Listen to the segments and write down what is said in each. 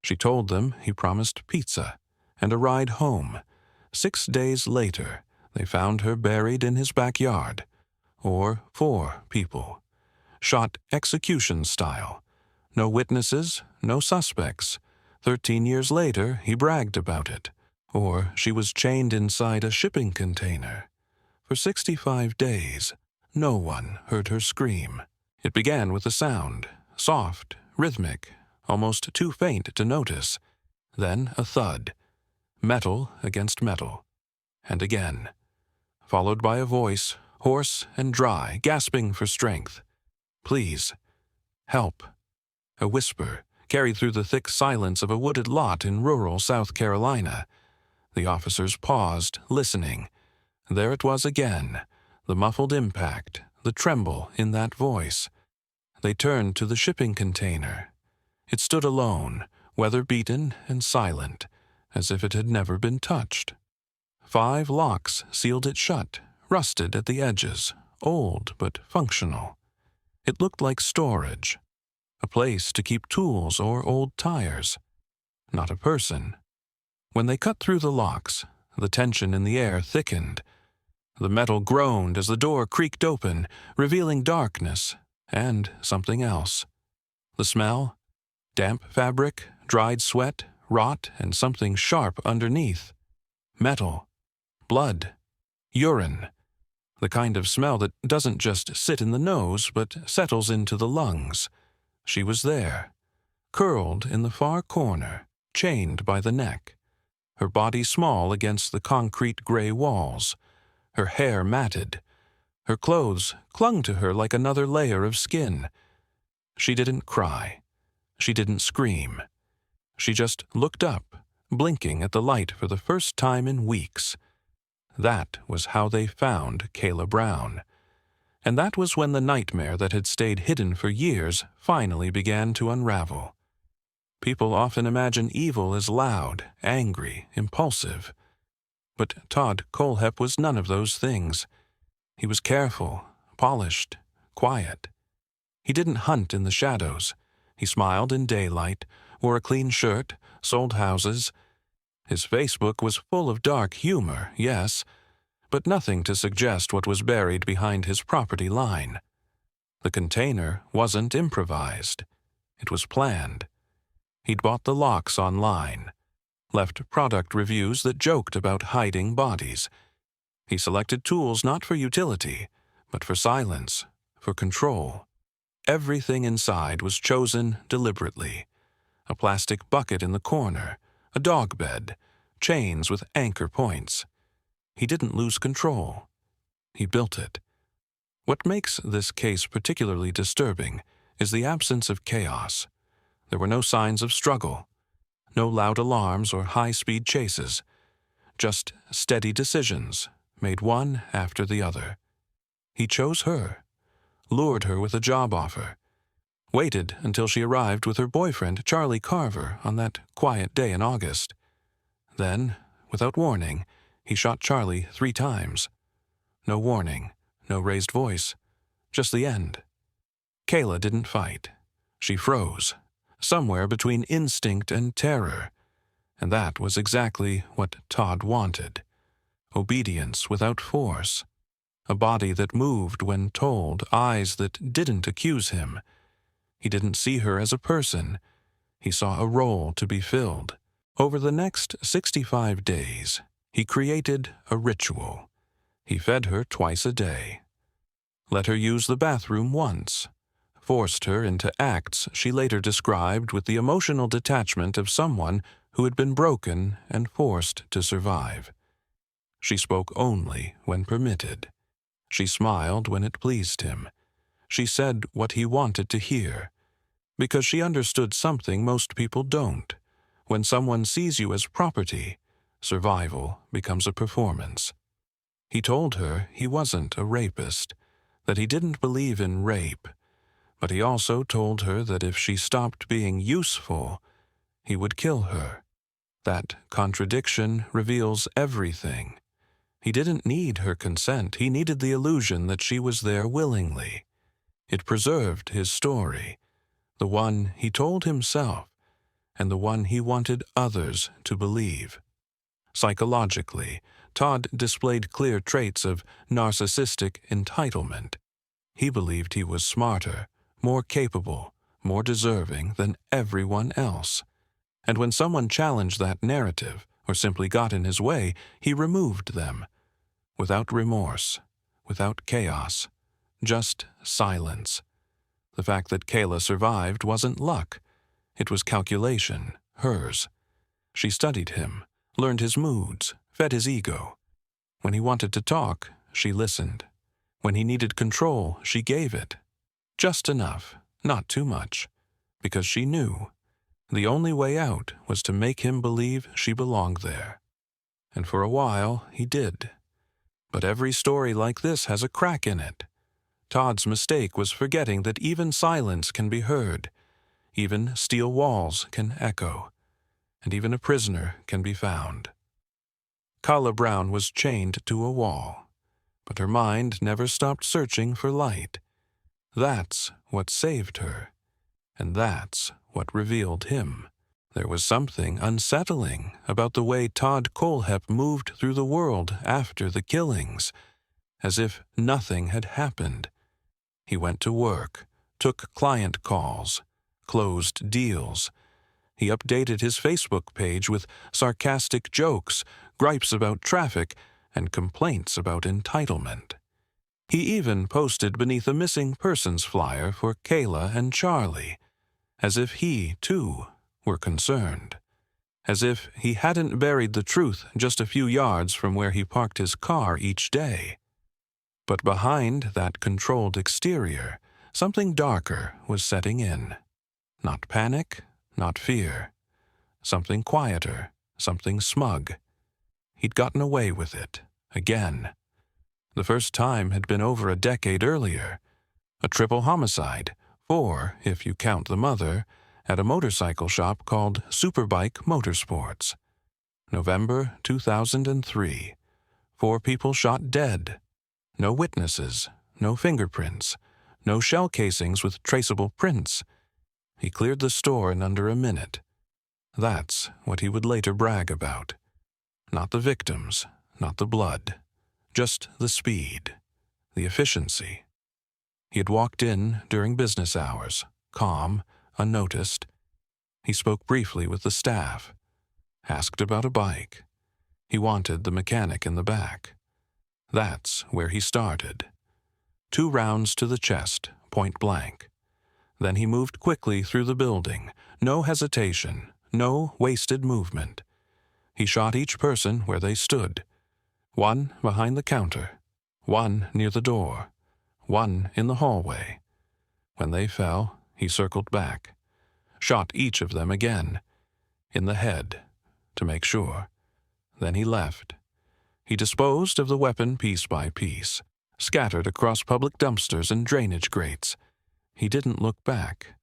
She told them he promised pizza and a ride home. 6 days later, they found her buried in his backyard. Or 4 people. Shot execution style. No witnesses, no suspects. 13 years later, he bragged about it. Or she was chained inside a shipping container. For 65 days, no one heard her scream. It began with a sound, soft, rhythmic, almost too faint to notice. Then a thud, metal against metal, and again, followed by a voice, hoarse and dry, gasping for strength. Please, help. A whisper carried through the thick silence of a wooded lot in rural South Carolina. The officers paused, listening. There it was again, the muffled impact, the tremble in that voice. They turned to the shipping container. It stood alone, weather-beaten and silent, as if it had never been touched. 5 locks sealed it shut, rusted at the edges, old but functional. It looked like storage, a place to keep tools or old tires, not a person. When they cut through the locks, the tension in the air thickened. The metal groaned as the door creaked open, revealing darkness and something else. The smell? Damp fabric, dried sweat, rot, and something sharp underneath. Metal. Blood. Urine. The kind of smell that doesn't just sit in the nose, but settles into the lungs. She was there, curled in the far corner, chained by the neck. Her body small against the concrete gray walls. Her hair matted. Her clothes clung to her like another layer of skin. She didn't cry. She didn't scream. She just looked up, blinking at the light for the first time in weeks. That was how they found Kayla Brown. And that was when the nightmare that had stayed hidden for years finally began to unravel. People often imagine evil as loud, angry, impulsive. But Todd Kohlhepp was none of those things. He was careful, polished, quiet. He didn't hunt in the shadows. He smiled in daylight, wore a clean shirt, sold houses. His Facebook was full of dark humor, yes, but nothing to suggest what was buried behind his property line. The container wasn't improvised. It was planned. He'd bought the locks online, left product reviews that joked about hiding bodies. He selected tools not for utility, but for silence, for control. Everything inside was chosen deliberately. A plastic bucket in the corner, a dog bed, chains with anchor points. He didn't lose control. He built it. What makes this case particularly disturbing is the absence of chaos. There were no signs of struggle, no loud alarms or high-speed chases, just steady decisions, made one after the other. He chose her, lured her with a job offer, waited until she arrived with her boyfriend, Charlie Carver, on that quiet day in August. Then, without warning, he shot Charlie 3 times. No warning, no raised voice, just the end. Kayla didn't fight. She froze, somewhere between instinct and terror. And that was exactly what Todd wanted. Obedience without force. A body that moved when told, eyes that didn't accuse him. He didn't see her as a person. He saw a role to be filled. Over the next 65 days, he created a ritual. He fed her twice a day. Let her use the bathroom once. Forced her into acts she later described with the emotional detachment of someone who had been broken and forced to survive. She spoke only when permitted. She smiled when it pleased him. She said what he wanted to hear, because she understood something most people don't. When someone sees you as property, survival becomes a performance. He told her he wasn't a rapist, that he didn't believe in rape, but he also told her that if she stopped being useful, he would kill her. That contradiction reveals everything. He didn't need her consent. He needed the illusion that she was there willingly. It preserved his story, the one he told himself, and the one he wanted others to believe. Psychologically, Todd displayed clear traits of narcissistic entitlement. He believed he was smarter, more capable, more deserving than everyone else. And when someone challenged that narrative or simply got in his way, he removed them. Without remorse, without chaos, just silence. The fact that Kayla survived wasn't luck. It was calculation, hers. She studied him, learned his moods, fed his ego. When he wanted to talk, she listened. When he needed control, she gave it. Just enough, not too much, because she knew the only way out was to make him believe she belonged there. And for a while, he did. But every story like this has a crack in it. Todd's mistake was forgetting that even silence can be heard, even steel walls can echo, and even a prisoner can be found. Kayla Brown was chained to a wall, but her mind never stopped searching for light. That's what saved her, and that's what revealed him. There was something unsettling about the way Todd Kohlhepp moved through the world after the killings, as if nothing had happened. He went to work, took client calls, closed deals. He updated his Facebook page with sarcastic jokes, gripes about traffic, and complaints about entitlement. He even posted beneath a missing persons flyer for Kayla and Charlie, as if he, too, were concerned. As if he hadn't buried the truth just a few yards from where he parked his car each day. But behind that controlled exterior, something darker was setting in. Not panic, not fear. Something quieter, something smug. He'd gotten away with it, again. The first time had been over a decade earlier. A triple homicide, 4 if you count the mother, at a motorcycle shop called Superbike Motorsports. November 2003. 4 people shot dead. No witnesses, no fingerprints, no shell casings with traceable prints. He cleared the store in under a minute. That's what he would later brag about. Not the victims, not the blood, just the speed, the efficiency. He had walked in during business hours, calm, unnoticed. He spoke briefly with the staff, asked about a bike. He wanted the mechanic in the back. That's where he started. 2 rounds to the chest, point blank. Then he moved quickly through the building, no hesitation, no wasted movement. He shot each person where they stood. 1 behind the counter, 1 near the door, 1 in the hallway. When they fell, he circled back, shot each of them again, in the head, to make sure. Then he left. He disposed of the weapon piece by piece, scattered across public dumpsters and drainage grates. He didn't look back,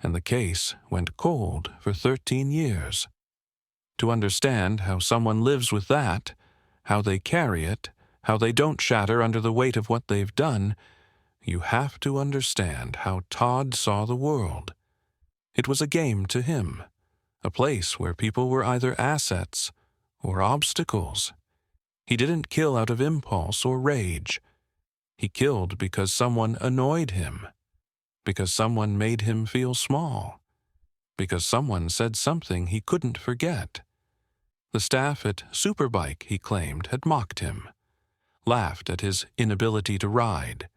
and the case went cold for 13 years. To understand how someone lives with that, how they carry it, how they don't shatter under the weight of what they've done, you have to understand how Todd saw the world. It was a game to him, a place where people were either assets or obstacles. He didn't kill out of impulse or rage. He killed because someone annoyed him, because someone made him feel small, because someone said something he couldn't forget. The staff at Superbike, he claimed, had mocked him, laughed at his inability to ride,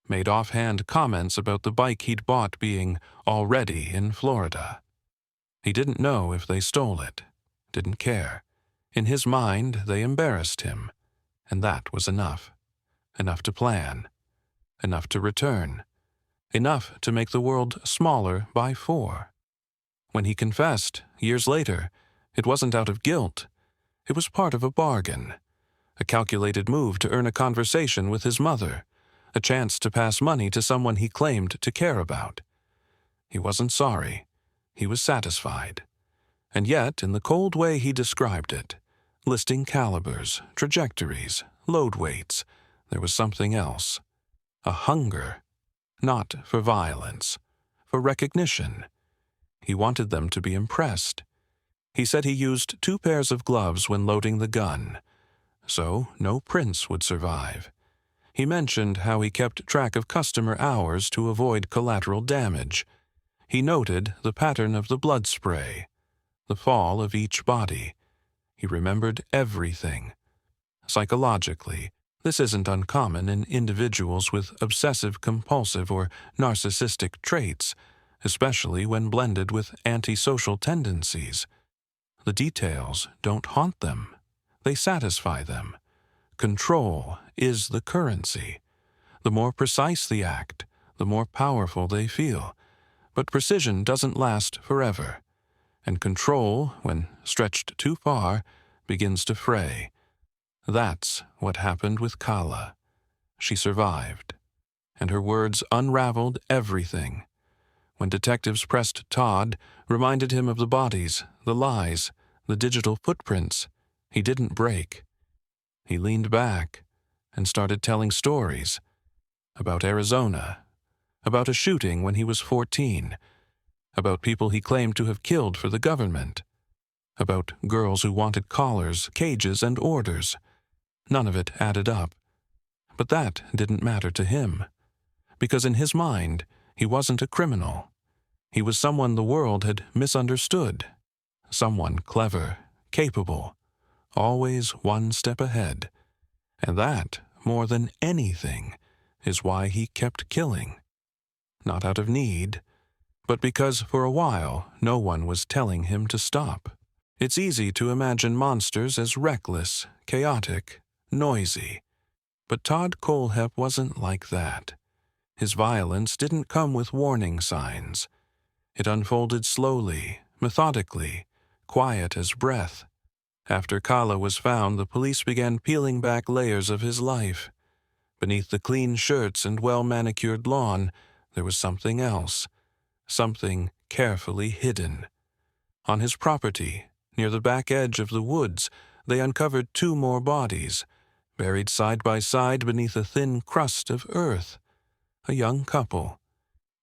made offhand comments about the bike he'd bought being already in Florida. He didn't know if they stole it, didn't care. In his mind, they embarrassed him, and that was enough. Enough to plan, enough to return, enough to make the world smaller by 4. When he confessed, years later, it wasn't out of guilt. It was part of a bargain, a calculated move to earn a conversation with his mother, a chance to pass money to someone he claimed to care about. He wasn't sorry. He was satisfied. And yet, in the cold way he described it, listing calibers, trajectories, load weights, there was something else. A hunger, not for violence, for recognition. He wanted them to be impressed. He said he used 2 pairs of gloves when loading the gun, so no prints would survive. He mentioned how he kept track of customer hours to avoid collateral damage. He noted the pattern of the blood spray, the fall of each body. He remembered everything. Psychologically, this isn't uncommon in individuals with obsessive-compulsive or narcissistic traits, especially when blended with antisocial tendencies. The details don't haunt them. They satisfy them. Control is the currency. The more precise the act, the more powerful they feel. But precision doesn't last forever, and control, when stretched too far, begins to fray. That's what happened with Kala. She survived, and her words unraveled everything. When detectives pressed Todd, reminded him of the bodies, the lies, the digital footprints, he didn't break. He leaned back and started telling stories about Arizona, about a shooting when he was 14, about people he claimed to have killed for the government, about girls who wanted collars, cages, and orders. None of it added up. But that didn't matter to him, because in his mind, he wasn't a criminal. He was someone the world had misunderstood, someone clever, capable, always one step ahead. And that, more than anything, is why he kept killing. Not out of need, but because for a while no one was telling him to stop. It's easy to imagine monsters as reckless, chaotic, noisy. But Todd Kohlhepp wasn't like that. His violence didn't come with warning signs. It unfolded slowly, methodically, quiet as breath. After Kala was found, the police began peeling back layers of his life. Beneath the clean shirts and well-manicured lawn, there was something else, something carefully hidden. On his property, near the back edge of the woods, they uncovered 2 more bodies, buried side by side beneath a thin crust of earth. A young couple.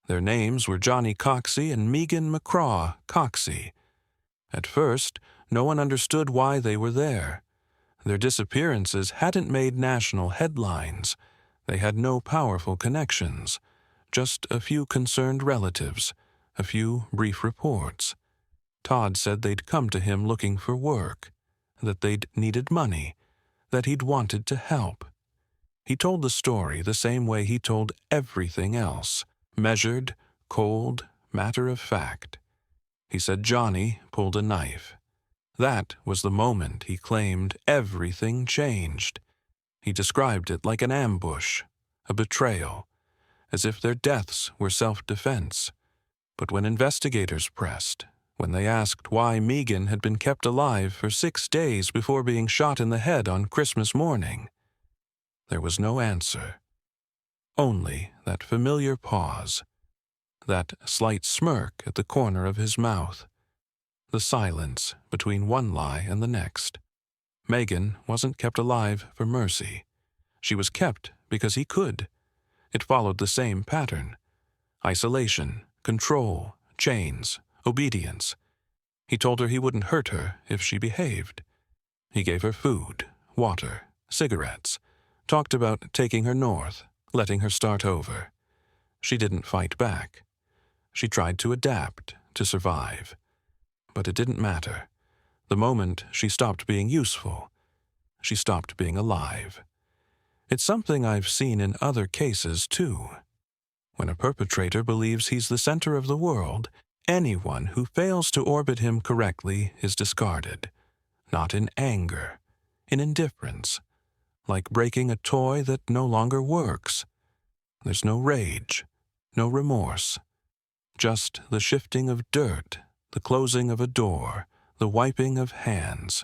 Their names were Johnny Coxey and Megan McCraw Coxey. At first, no one understood why they were there. Their disappearances hadn't made national headlines. They had no powerful connections, just a few concerned relatives, a few brief reports. Todd said they'd come to him looking for work, that they'd needed money, that he'd wanted to help. He told the story the same way he told everything else, measured, cold, matter of fact. He said Johnny pulled a knife. That was the moment he claimed everything changed. He described it like an ambush, a betrayal, as if their deaths were self-defense. But when investigators pressed, when they asked why Megan had been kept alive for 6 days before being shot in the head on Christmas morning, there was no answer. Only that familiar pause, that slight smirk at the corner of his mouth, the silence between one lie and the next. Megan wasn't kept alive for mercy. She was kept because he could. It followed the same pattern. Isolation, control, chains, obedience. He told her he wouldn't hurt her if she behaved. He gave her food, water, cigarettes, talked about taking her north, letting her start over. She didn't fight back. She tried to adapt, to survive. But it didn't matter. The moment she stopped being useful, she stopped being alive. It's something I've seen in other cases, too. When a perpetrator believes he's the center of the world, anyone who fails to orbit him correctly is discarded. Not in anger, in indifference. Like breaking a toy that no longer works. There's no rage, no remorse. Just the shifting of dirt, the closing of a door, the wiping of hands.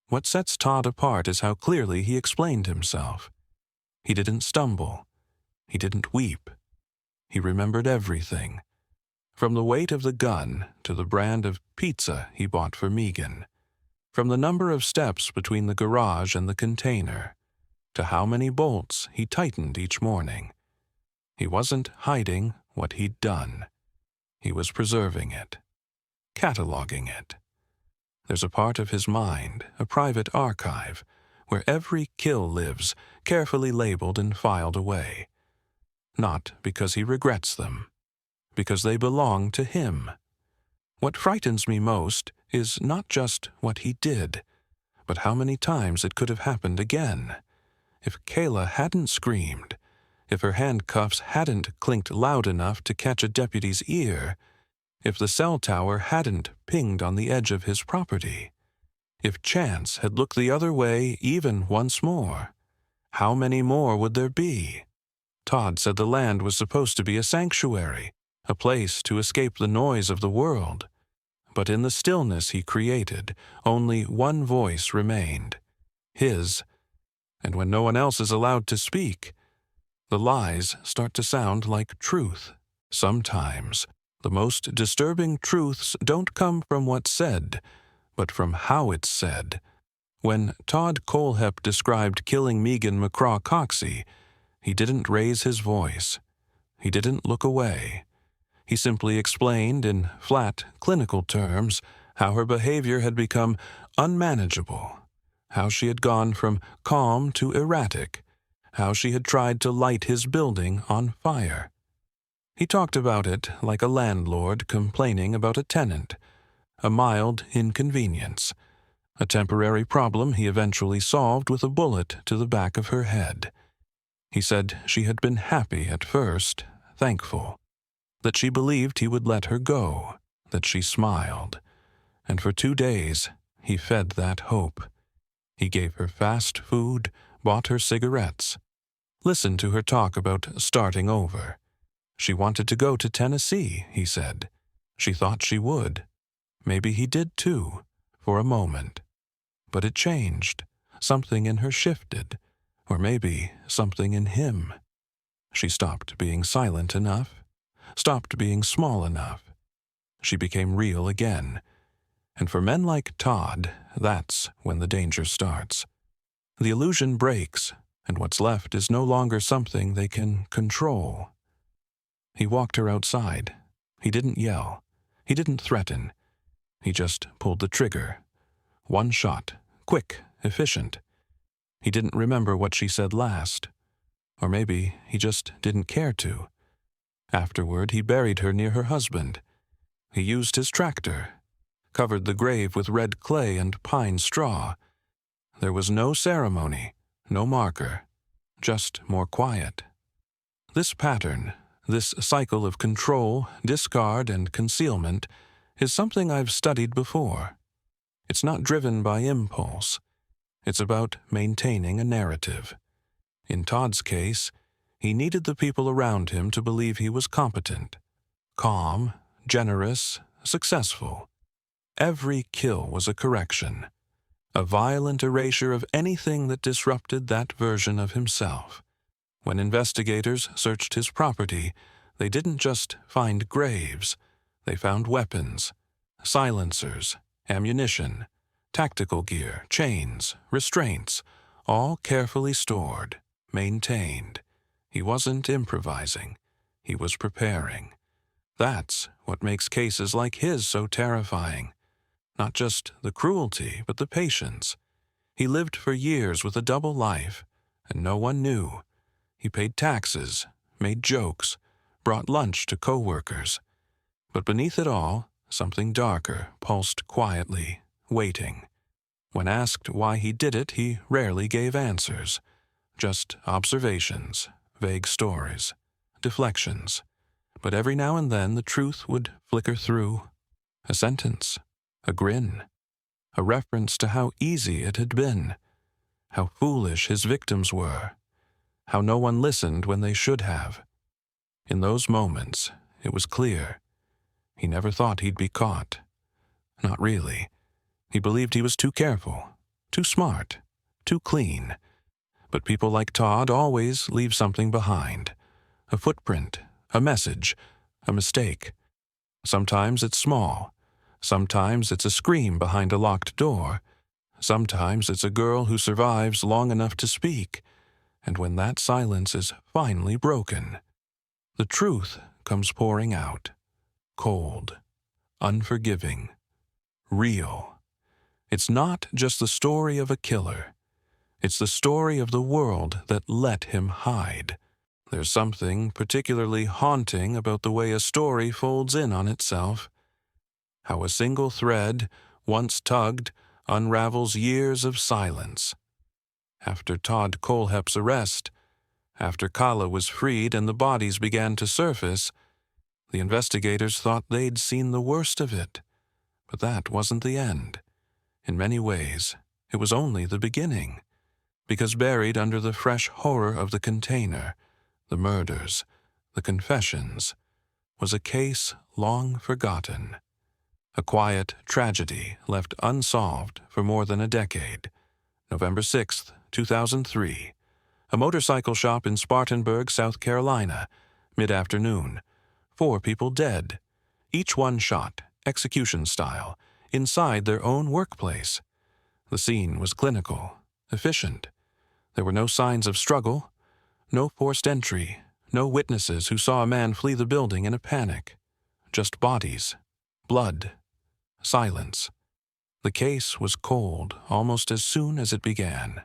What sets Todd apart is how clearly he explained himself. He didn't stumble. He didn't weep. He remembered everything. From the weight of the gun to the brand of pizza he bought for Megan. From the number of steps between the garage and the container to how many bolts he tightened each morning. He wasn't hiding what he'd done. He was preserving it, cataloging it. There's a part of his mind, a private archive, where every kill lives, carefully labeled and filed away. Not because he regrets them, because they belong to him. What frightens me most is not just what he did, but how many times it could have happened again. If Kayla hadn't screamed, if her handcuffs hadn't clinked loud enough to catch a deputy's ear, if the cell tower hadn't pinged on the edge of his property, if chance had looked the other way even once more, how many more would there be? Todd said the land was supposed to be a sanctuary, a place to escape the noise of the world. But in the stillness he created, only one voice remained, his. And when no one else is allowed to speak, the lies start to sound like truth. Sometimes the most disturbing truths don't come from what's said, but from how it's said. When Todd Kohlhepp described killing Megan McCraw-Coxey, he didn't raise his voice. He didn't look away. He simply explained in flat, clinical terms how her behavior had become unmanageable, how she had gone from calm to erratic, how she had tried to light his building on fire. He talked about it like a landlord complaining about a tenant, a mild inconvenience, a temporary problem he eventually solved with a bullet to the back of her head. He said she had been happy at first, thankful, that she believed he would let her go, that she smiled, and for 2 days he fed that hope. He gave her fast food, bought her cigarettes, listened to her talk about starting over. She wanted to go to Tennessee, he said. She thought she would. Maybe he did too, for a moment. But it changed. Something in her shifted, or maybe something in him. She stopped being silent enough, stopped being small enough. She became real again. And for men like Todd, that's when the danger starts. The illusion breaks, and what's left is no longer something they can control. He walked her outside. He didn't yell. He didn't threaten. He just pulled the trigger. One shot, quick, efficient. He didn't remember what she said last. Or maybe he just didn't care to. Afterward, he buried her near her husband. He used his tractor, covered the grave with red clay and pine straw. There was no ceremony, no marker, just more quiet. This pattern, this cycle of control, discard, and concealment is something I've studied before. It's not driven by impulse. It's about maintaining a narrative. In Todd's case, he needed the people around him to believe he was competent, calm, generous, successful. Every kill was a correction, a violent erasure of anything that disrupted that version of himself. When investigators searched his property, they didn't just find graves. They found weapons, silencers, ammunition, tactical gear, chains, restraints, all carefully stored, maintained. He wasn't improvising. He was preparing. That's what makes cases like his so terrifying. Not just the cruelty, but the patience. He lived for years with a double life, and no one knew. He paid taxes, made jokes, brought lunch to co-workers. But beneath it all, something darker pulsed quietly, waiting. When asked why he did it, he rarely gave answers. Just observations, vague stories, deflections. But every now and then the truth would flicker through. A sentence, a grin, a reference to how easy it had been, how foolish his victims were, how no one listened when they should have. In those moments, it was clear. He never thought he'd be caught. Not really. He believed he was too careful, too smart, too clean. But people like Todd always leave something behind. A footprint, a message, a mistake. Sometimes it's small. Sometimes it's a scream behind a locked door. Sometimes it's a girl who survives long enough to speak. And when that silence is finally broken, the truth comes pouring out, cold, unforgiving, real. It's not just the story of a killer. It's the story of the world that let him hide. There's something particularly haunting about the way a story folds in on itself. How a single thread, once tugged, unravels years of silence. After Todd Kohlhepp's arrest, after Kala was freed and the bodies began to surface, the investigators thought they'd seen the worst of it. But that wasn't the end. In many ways, it was only the beginning. Because buried under the fresh horror of the container, the murders, the confessions, was a case long forgotten. A quiet tragedy left unsolved for more than a decade. November 6, 2003. A motorcycle shop in Spartanburg, South Carolina. Mid-afternoon. 4 people dead. Each one shot, execution style, inside their own workplace. The scene was clinical, efficient. There were no signs of struggle, no forced entry, no witnesses who saw a man flee the building in a panic. Just bodies, blood, silence. The case was cold almost as soon as it began.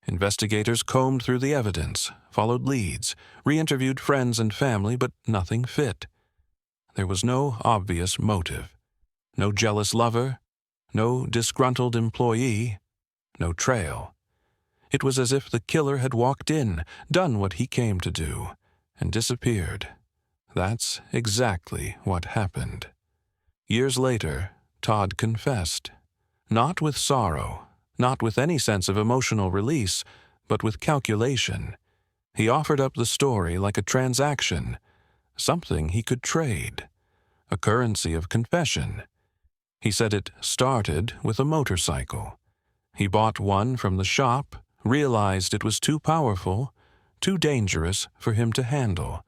Investigators combed through the evidence, followed leads, re-interviewed friends and family, but nothing fit. There was no obvious motive. No jealous lover, no disgruntled employee, no trail. It was as if the killer had walked in, done what he came to do, and disappeared. That's exactly what happened. Years later, Todd confessed. Not with sorrow, not with any sense of emotional release, but with calculation. He offered up the story like a transaction, something he could trade, a currency of confession. He said it started with a motorcycle. He bought one from the shop, realized it was too powerful, too dangerous for him to handle,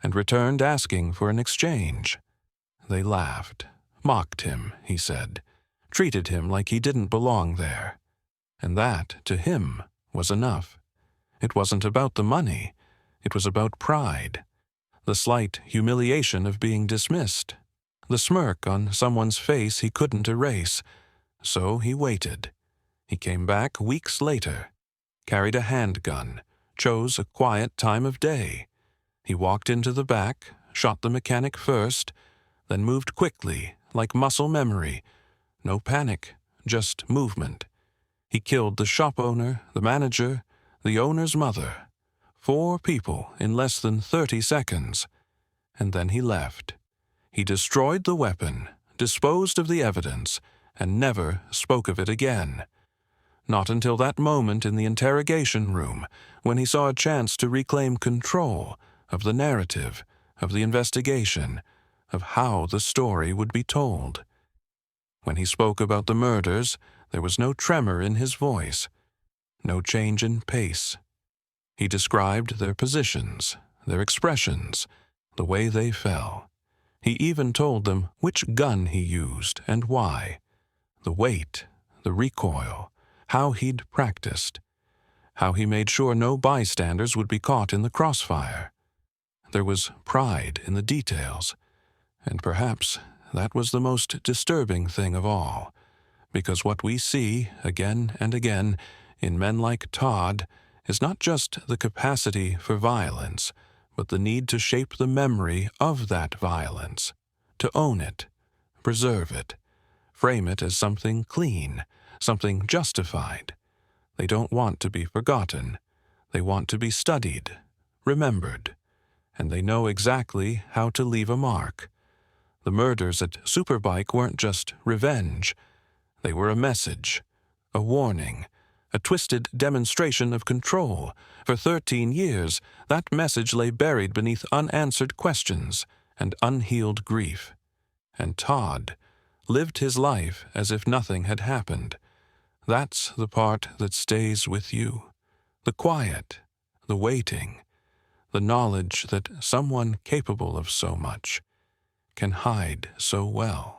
and returned asking for an exchange. They laughed, mocked him, he said, treated him like he didn't belong there. And that, to him, was enough. It wasn't about the money. It was about pride. The slight humiliation of being dismissed. The smirk on someone's face he couldn't erase. So he waited. He came back weeks later, carried a handgun, chose a quiet time of day. He walked into the back, shot the mechanic first, then moved quickly, like muscle memory. No panic, just movement. He killed the shop owner, the manager, the owner's mother. 4 people in less than 30 seconds. And then he left. He destroyed the weapon, disposed of the evidence, and never spoke of it again. Not until that moment in the interrogation room, when he saw a chance to reclaim control of the narrative, of the investigation, of how the story would be told. When he spoke about the murders, there was no tremor in his voice, no change in pace. He described their positions, their expressions, the way they fell. He even told them which gun he used and why, the weight, the recoil, how he'd practiced, how he made sure no bystanders would be caught in the crossfire. There was pride in the details, and perhaps that was the most disturbing thing of all, because what we see again and again in men like Todd is not just the capacity for violence, but the need to shape the memory of that violence, to own it, preserve it, frame it as something clean, something justified. They don't want to be forgotten. They want to be studied, remembered, and they know exactly how to leave a mark. The murders at Superbike weren't just revenge. They were a message, a warning, a twisted demonstration of control. For 13 years, that message lay buried beneath unanswered questions and unhealed grief. And Todd lived his life as if nothing had happened. That's the part that stays with you. The quiet, the waiting, the knowledge that someone capable of so much can hide so well.